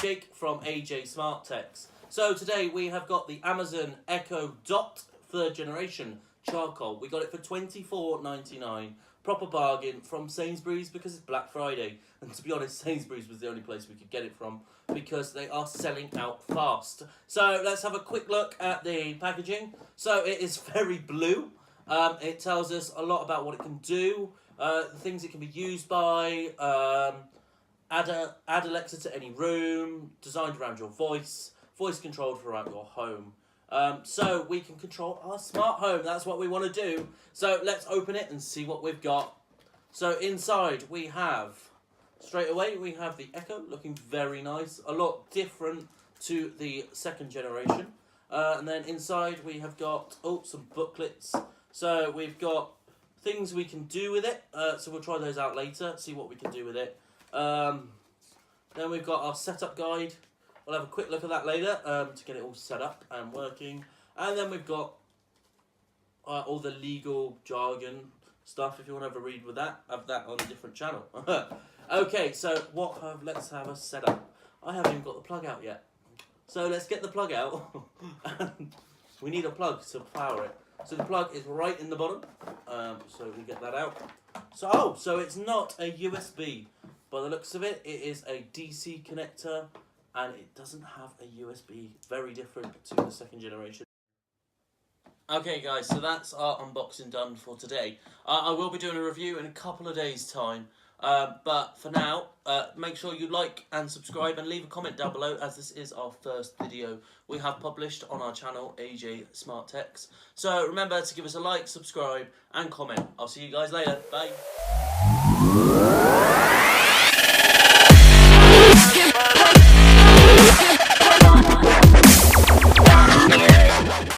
Jake from AJ Smart Techs. So today we have got the Amazon Echo Dot 3rd generation charcoal. We got it for $24.99. Proper bargain from Sainsbury's because it's Black Friday. And to be honest, Sainsbury's was the only place we could get it from because they are selling out fast. So let's have a quick look at the packaging. So it is very blue. It tells us a lot about what it can do, the things it can be used by, add Alexa to any room, designed around your voice controlled throughout your home. So we can control our smart home. That's what we want to do. So let's open it and see what we've got. So inside we have, straight away, we have the Echo looking very nice. A lot different to the 2nd generation. And then inside we have got, some booklets. So we've got things we can do with it. So we'll try those out later, see what we can do with it. Then we've got our setup guide. We'll have a quick look at that later to get it all set up and working. And then we've got all the legal jargon stuff. If you want to have a read with that, have that on a different channel. Okay, so let's have a setup. I haven't even got the plug out yet. So let's get the plug out. And we need a plug to power it. So the plug is right in the bottom. So we get that out. So it's not a USB. By the looks of it, it is a DC connector, and it doesn't have a USB. Very different to the 2nd generation. Okay guys, so that's our unboxing done for today. I will be doing a review in a couple of days' time. But for now, make sure you like and subscribe and leave a comment down below, as this is our first video we have published on our channel, AJ Smart Techs. So remember to give us a like, subscribe and comment. I'll see you guys later. Bye.